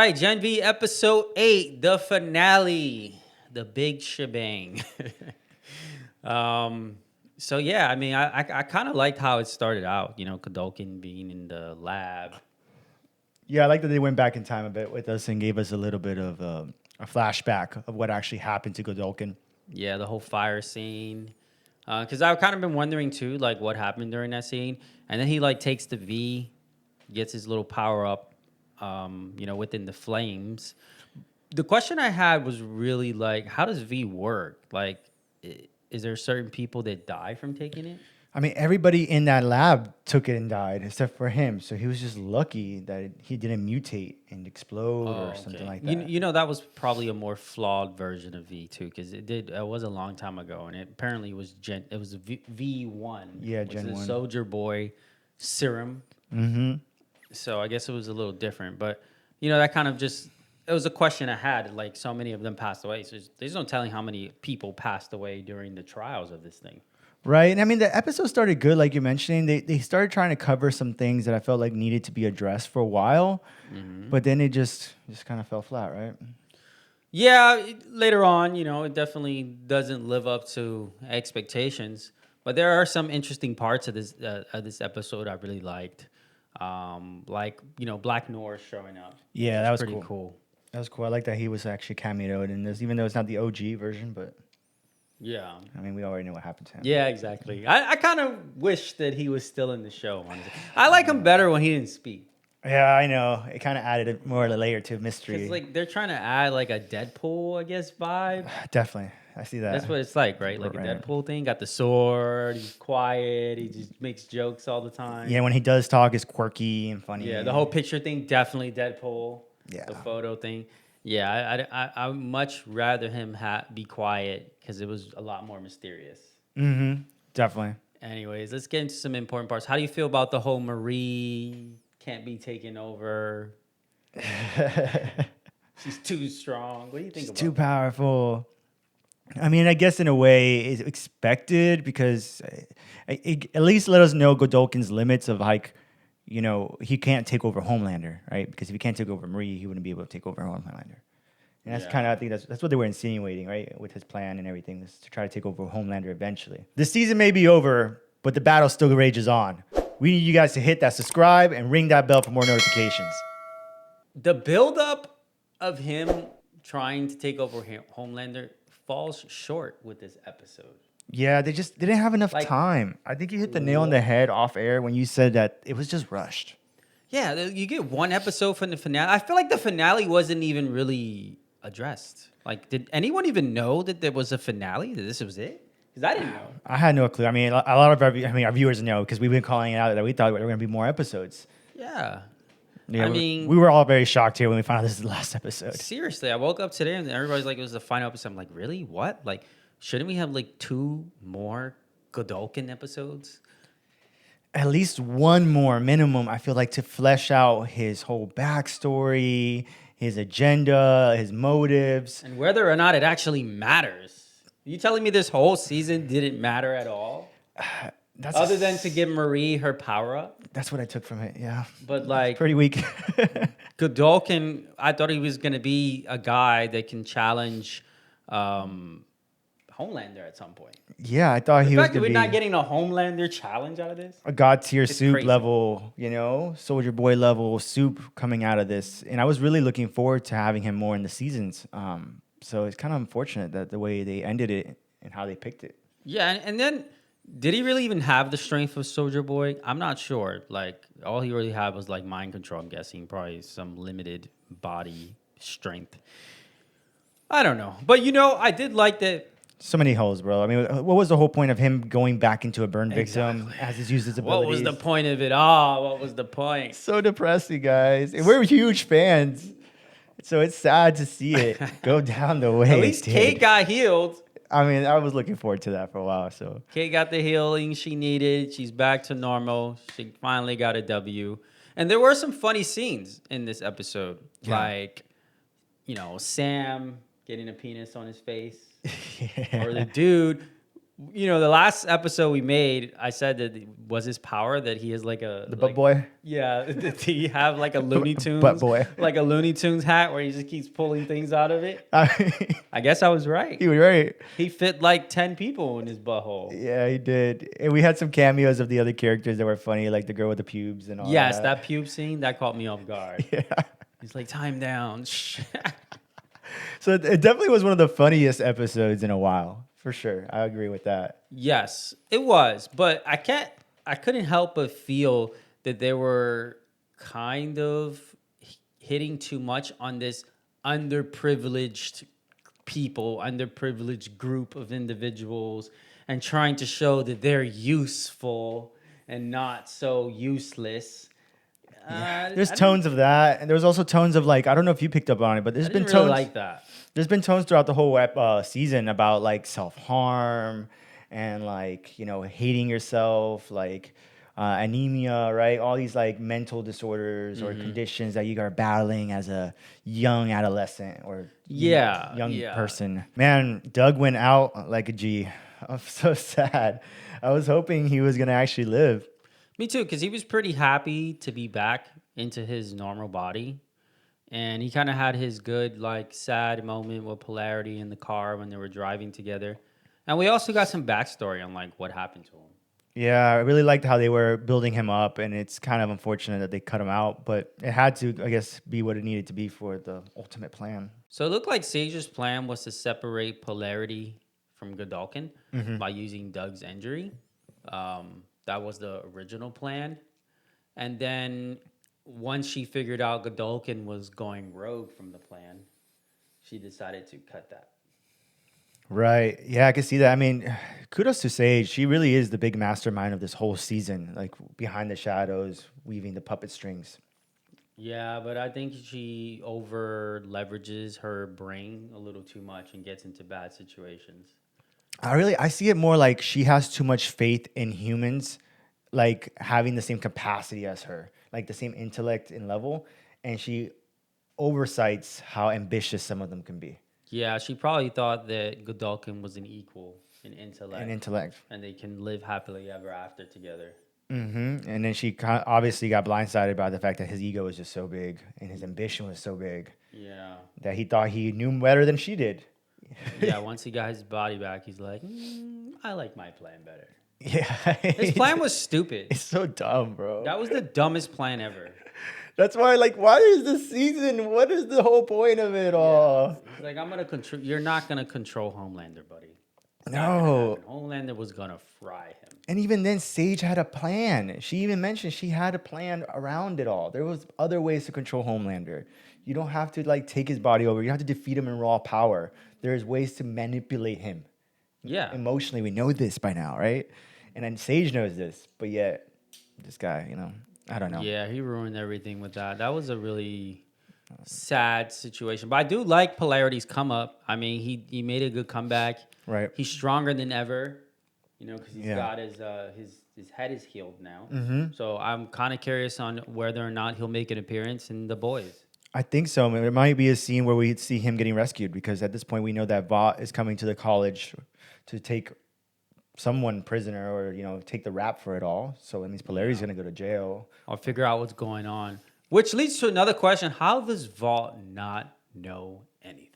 right, Gen V episode 8, the finale, the big shebang. um, so yeah, I mean, I kind of liked how it started out. You know, Godolkin being in the lab. Yeah, I like that they went back in time a bit with us and gave us a little bit of a flashback of what actually happened to Godolkin. Yeah, the whole fire scene. Because I've kind of been wondering too, like what happened during that scene. And then he like takes the V, gets his little power up, within the flames. The question I had was really like, how does V work? Like, is there certain people that die from taking it? I mean, everybody in that lab took it and died except for him. So he was just lucky that he didn't mutate and explode or something like that. You know, that was probably a more flawed version of V too, because it was a long time ago, and it apparently was V1. Yeah, which is Gen a 1. Soldier Boy serum. Mm-hmm. So I guess it was a little different, but that kind of just it was a question I had. Like so many of them passed away, so there's no telling how many people passed away during the trials of this thing. Right. And I mean, the episode started good, like you're mentioning. They started trying to cover some things that I felt like needed to be addressed for a while, but then it just kind of fell flat, right? Yeah, later on, it definitely doesn't live up to expectations. But there are some interesting parts of this episode I really liked. Black North showing up. Yeah, that was pretty cool. That was cool. I like that he was actually cameoed in this, even though it's not the OG version, but yeah. I mean, we already know what happened to him. Yeah, exactly. I kind of wish that he was still in the show. Honestly. I like him better when he didn't speak. Yeah, I know. It kind of added more of a layer to mystery. Because like they're trying to add like a Deadpool, I guess, vibe. Definitely, I see that. That's what it's like, right? Like a Deadpool thing. Got the sword. He's quiet. He just makes jokes all the time. Yeah, when he does talk, it's quirky and funny. Yeah, the whole picture thing, definitely Deadpool. Yeah, the photo thing. Yeah, I would much rather him be quiet because it was a lot more mysterious. Mm-hmm. Definitely. Anyways, let's get into some important parts. How do you feel about the whole Marie can't be taken over? She's too strong. What do you think about She's too powerful. I mean, I guess in a way it's expected because it at least let us know Godolkin's limits of like, he can't take over Homelander, right? Because if he can't take over Marie, he wouldn't be able to take over Homelander. And that's kind of, I think that's what they were insinuating, right? With his plan and everything, is to try to take over Homelander eventually. The season may be over, but the battle still rages on. We need you guys to hit that subscribe and ring that bell for more notifications. The buildup of him trying to take over Homelander falls short with this episode. Yeah, they just didn't have enough time. I think you hit the nail on the head off air when you said that it was just rushed. Yeah, you get one episode from the finale. I feel like the finale wasn't even really addressed. Like, did anyone even know that there was a finale? That this was it? Because I didn't know. I had no clue. I mean, a lot of our viewers know because we've been calling it out that we thought there were going to be more episodes. Yeah. I mean, we were all very shocked here when we found out this is the last episode. Seriously, I woke up today and everybody's like, it was the final episode. I'm like, really? What? Like, shouldn't we have like 2 more Godolkin episodes? At least one more minimum, I feel like, to flesh out his whole backstory, his agenda, his motives. And whether or not it actually matters. Are you telling me this whole season didn't matter at all? Other than to give Marie her power up? That's what I took from it, yeah. But like... It's pretty weak. Godolkin, I thought he was going to be a guy that can challenge Homelander at some point. Yeah, I thought he was going to be... we're not getting a Homelander challenge out of this? A God tier soup crazy. level, Soldier Boy level soup coming out of this. And I was really looking forward to having him more in the seasons. So it's kind of unfortunate that the way they ended it and how they picked it. Yeah, and then... Did he really even have the strength of Soldier Boy? I'm not sure. Like, all he really had was, like, mind control, I'm guessing. Probably some limited body strength. I don't know. But, I did like that. So many holes, bro. I mean, what was the whole point of him going back into a burn victim as he's used his abilities? What was the point of it all? What was the point? So depressing, guys. And we're huge fans. So it's sad to see it go down the way At least Kate got healed. I mean, I was looking forward to that for a while. So Kate got the healing she needed. She's back to normal. She finally got a W. And there were some funny scenes in this episode. Yeah. Like, Sam getting a penis on his face. Yeah. Or the dude You know, the last episode we made, I said that was his power that he is like a The butt boy. Yeah, did he have like a Looney Butt Tunes, boy. like a Looney Tunes hat where he just keeps pulling things out of it? I I guess I was right. he was right. He fit like 10 people in his butthole. Yeah, he did. And we had some cameos of the other characters that were funny, like the girl with the pubes and all Yes, that. that pube scene that caught me off guard. Yeah. He's like, time down. So it definitely was one of the funniest episodes in a while, for sure. I agree with that. Yes, it was, but I couldn't help but feel that they were kind of hitting too much on this underprivileged people, underprivileged group of individuals, and trying to show that they're useful and not so useless. There's tones of that, and there was also tones of like I don't know if you picked up on it, but I didn't really like that. There's been tones throughout the whole season about like self harm and like hating yourself, like anemia, right? All these like mental disorders or conditions that you are battling as a young adolescent or young person. Man, Doug went out like a G. I'm so sad. I was hoping he was gonna actually live. Me too, because he was pretty happy to be back into his normal body. And he kind of had his good, like, sad moment with Polarity in the car when they were driving together. And we also got some backstory on, like, what happened to him. Yeah, I really liked how they were building him up, and it's kind of unfortunate that they cut him out, but it had to, I guess, be what it needed to be for the ultimate plan. So it looked like Sage's plan was to separate Polarity from Godolkin by using Doug's injury. That was the original plan. And then once she figured out Godolkin was going rogue from the plan, she decided to cut that. Right. Yeah, I can see that. I mean, kudos to Sage. She really is the big mastermind of this whole season, like behind the shadows, weaving the puppet strings. Yeah, but I think she over leverages her brain a little too much and gets into bad situations. I see it more like she has too much faith in humans, like having the same capacity as her, like the same intellect and level, and she oversights how ambitious some of them can be. Yeah, she probably thought that Godolkin was an equal in intellect. And intellect. And they can live happily ever after together. And then she obviously got blindsided by the fact that his ego was just so big and his ambition was so big. Yeah. That he thought he knew better than she did. Yeah, once he got his body back, he's like, I like my plan better. Yeah. His plan was stupid. It's so dumb, bro. That was the dumbest plan ever. That's why, like, why is this season? What is the whole point of it all? He's like, I'm going to control. You're not going to control Homelander, buddy. No. Homelander was going to fry him. And even then, Sage had a plan. She even mentioned she had a plan around it all. There was other ways to control Homelander. You don't have to, like, take his body over. You have to defeat him in raw power. There's ways to manipulate him. Yeah. Emotionally, we know this by now, right? And then Sage knows this. But yet, this guy, I don't know. Yeah, he ruined everything with that. That was a really sad situation. But I do like Polarity's come up. I mean, he made a good comeback. Right. He's stronger than ever, because he's got his head is healed now. So I'm kind of curious on whether or not he'll make an appearance in The Boys. I think so. There might be a scene where we see him getting rescued because at this point we know that Vought is coming to the college to take someone prisoner or, take the rap for it all. So that means Polarity's going to go to jail. I'll figure out what's going on. Which leads to another question. How does Vought not know anything?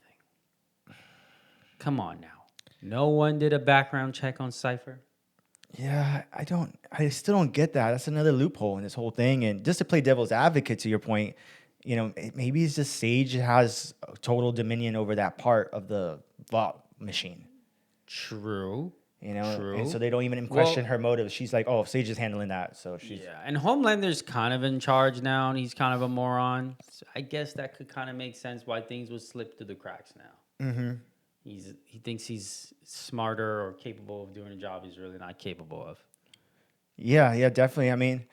Come on now. No one did a background check on Cypher? Yeah, I still don't get that. That's another loophole in this whole thing. And just to play devil's advocate to your point, maybe it's just Sage has total dominion over that part of the Vought machine. True. True. And so they don't even question her motives. She's like, oh, Sage is handling that. So she's... Yeah, and Homelander's kind of in charge now, and he's kind of a moron. So I guess that could kind of make sense why things would slip through the cracks now. Mm-hmm. He thinks he's smarter or capable of doing a job he's really not capable of. Yeah, definitely. I mean,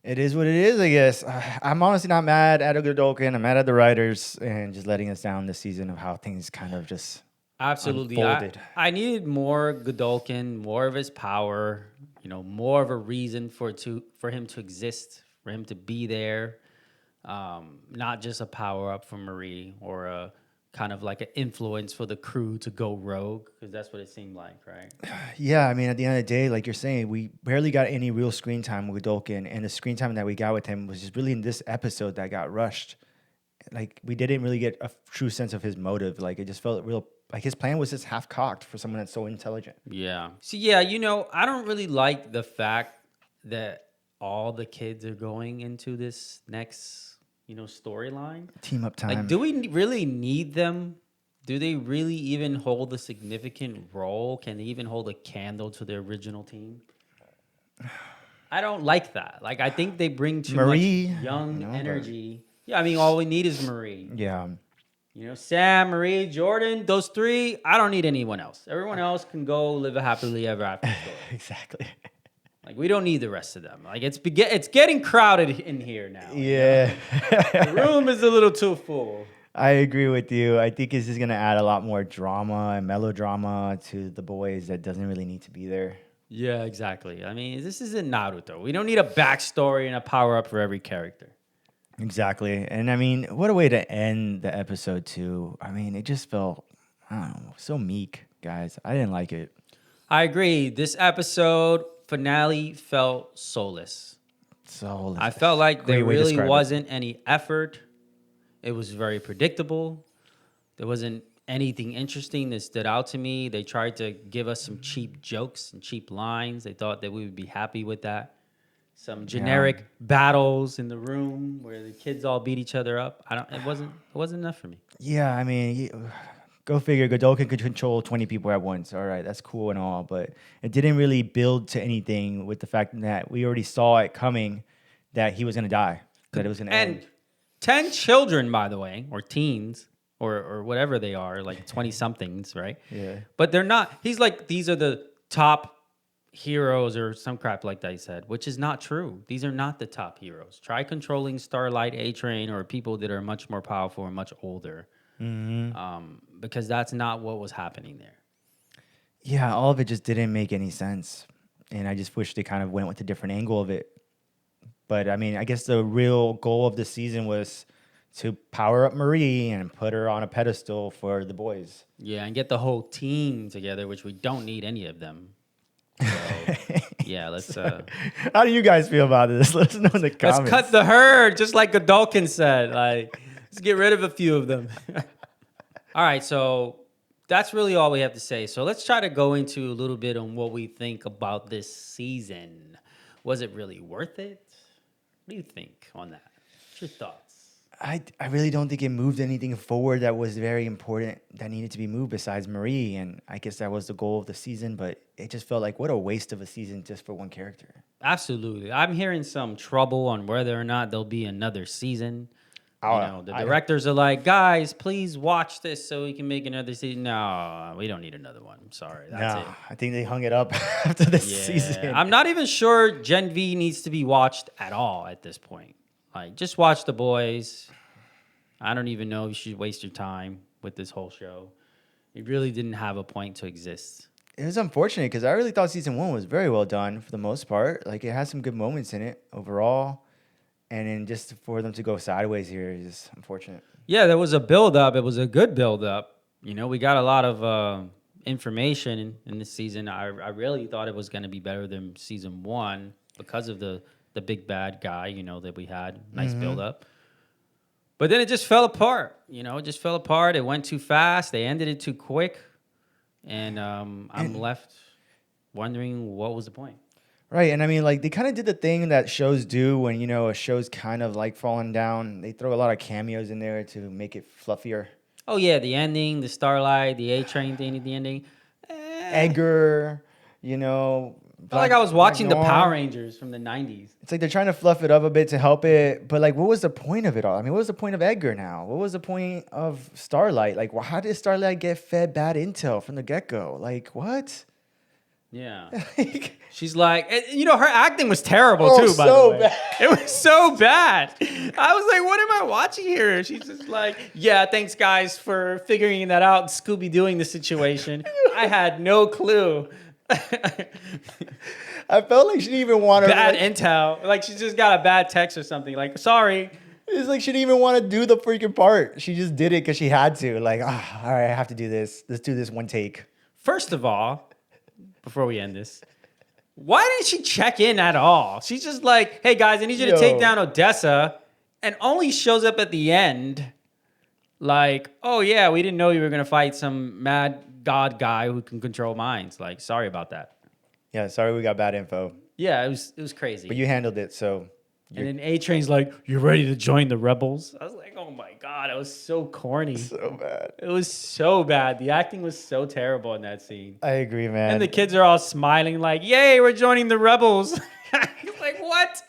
it is what it is, I guess. I'm honestly not mad at Godolkin. I'm mad at the writers and just letting us down this season of how things kind of just... Absolutely. I needed more Godolkin, more of his power, more of a reason for him to exist, for him to be there. Not just a power up from Marie or a kind of like an influence for the crew to go rogue, because that's what it seemed like, right? Yeah, I mean, at the end of the day, like you're saying, we barely got any real screen time with Godolkin, and the screen time that we got with him was just really in this episode that got rushed. Like, we didn't really get a true sense of his motive. Like, it just felt real, like his plan was just half-cocked for someone that's so intelligent. Yeah. So yeah, I don't really like the fact that all the kids are going into this next, storyline. Team up time. Like, do we really need them? Do they really even hold a significant role? Can they even hold a candle to the original team? I don't like that. Like, I think they bring too Marie, much young but- energy. Yeah, I mean, all we need is Marie. Yeah. Sam, Marie, Jordan, those three. I don't need anyone else. Everyone else can go live a happily ever after story. Exactly. Like, we don't need the rest of them. Like, it's getting crowded in here now. Yeah. The room is a little too full. I agree with you. I think it's just going to add a lot more drama and melodrama to the boys that doesn't really need to be there. Yeah, exactly. I mean, this isn't Naruto. We don't need a backstory and a power-up for every character. Exactly. And I mean, what a way to end the episode too. I mean, it just felt, I don't know, so meek, guys. I didn't like it. I agree. This episode finale felt soulless. So I felt like there Great way to really describe it. wasn't any effort. It was very predictable. There wasn't anything interesting that stood out to me. They tried to give us some cheap jokes and cheap lines. They thought that we would be happy with that. Some generic battles in the room where the kids all beat each other up. It wasn't enough for me. Yeah, I mean, go figure. Godolkin could control 20 people at once. All right, that's cool and all, but it didn't really build to anything with the fact that we already saw it coming that he was going to die, that it was going to And end. 10 children, by the way, or teens, or whatever they are, like 20-somethings, right? Yeah. But they're not. He's like, these are the top heroes or some crap like that, he said, which is not true. These are not the top heroes. Try controlling Starlight, A-Train, or people that are much more powerful and much older. Because that's not what was happening there. Yeah, all of it just didn't make any sense. And I just wish they kind of went with a different angle of it. But I mean, I guess the real goal of the season was to power up Marie and put her on a pedestal for the boys. Yeah, and get the whole team together, which we don't need any of them. So, yeah, let's How do you guys feel about this? Let us know in the comments. let's cut the herd, just like Godolkin said. Like, let's get rid of a few of them. All right, so that's really all we have to say. So let's try to go into a little bit on what we think about this season. Was it really worth it? What do you think on that? What's your thoughts? I really don't think it moved anything forward that was very important that needed to be moved besides Marie. And I guess that was the goal of the season, but it just felt like what a waste of a season just for one character. Absolutely. I'm hearing some trouble on whether or not there'll be another season. The directors are like, guys, please watch this so we can make another season. No, we don't need another one. I'm sorry. That's it. I think they hung it up after this season. I'm not even sure Gen V needs to be watched at all at this point. Like, just watch The Boys. I don't even know if you should waste your time with this whole show. It really didn't have a point to exist. It was unfortunate because I really thought season 1 was very well done for the most part. Like, it had some good moments in it overall. And then just for them to go sideways here is just unfortunate. Yeah, there was a build-up. It was a good build-up. We got a lot of information in this season. I really thought it was going to be better than season 1 because of the big bad guy, that we had. Nice build-up. But then it just fell apart. It just fell apart. It went too fast. They ended it too quick. And I'm left wondering what was the point. Right, and I mean, like, they kind of did the thing that shows do when, a show's kind of, like, falling down. They throw a lot of cameos in there to make it fluffier. Oh, yeah, the ending, the Starlight, the A-Train thing at the ending. Edgar, I felt like I was watching the Power Rangers from the 90s. It's like they're trying to fluff it up a bit to help it. But, like, what was the point of it all? I mean, what was the point of Edgar now? What was the point of Starlight? Like, how did Starlight get fed bad intel from the get-go? Like, what? Yeah. She's like, her acting was terrible too, by so the way. bad. It was so bad. I was like, what am I watching here? She's just like, yeah, thanks guys for figuring that out, Scooby-Dooing the situation. I had no clue. I felt like she didn't even want to. Bad intel. Like she just got a bad text or something. Like, sorry, It's like she didn't even want to do the freaking part. She just did it because she had to. Like, all right, I have to do this. Let's do this one take. First of all, before we end this, why didn't she check in at all? She's just like, hey guys, I need you to take down Odessa, and only shows up at the end like, oh yeah, we didn't know you were going to fight some mad god guy who can control minds. Like, sorry about that. Yeah, sorry we got bad info. Yeah, it was crazy. But you handled it, so. And then A-Train's like, you're ready to join the rebels? I was like, oh my God, it was so corny. So bad. It was so bad. The acting was so terrible in that scene. I agree, man. And the kids are all smiling like, yay, we're joining the rebels. Like, what?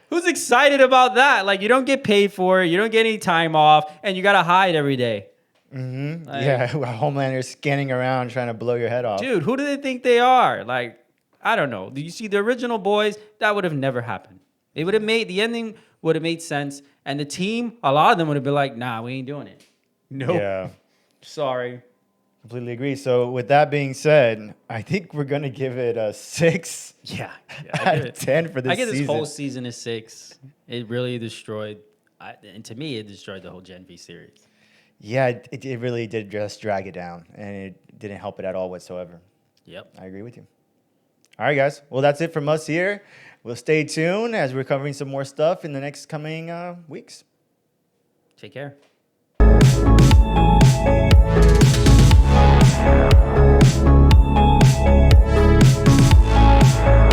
Who's excited about that? Like, you don't get paid for it. You don't get any time off. And you got to hide every day. Mm-hmm. Like, yeah, Homelander's scanning around trying to blow your head off. Dude, who do they think they are? Like, I don't know. Do you see the original boys? That would have never happened. It would have made, the ending would have made sense. And the team, a lot of them would have been like, nah, we ain't doing it. Nope. Yeah. Sorry. Completely agree. So with that being said, I think we're going to give it a 6 Yeah. out of 10 for this I give this season. whole season a 6. It really destroyed, and to me, it destroyed the whole Gen V series. Yeah, it really did just drag it down, and it didn't help it at all whatsoever. Yep. I agree with you. All right, guys. Well, that's it from us here. We'll stay tuned as we're covering some more stuff in the next coming weeks. Take care.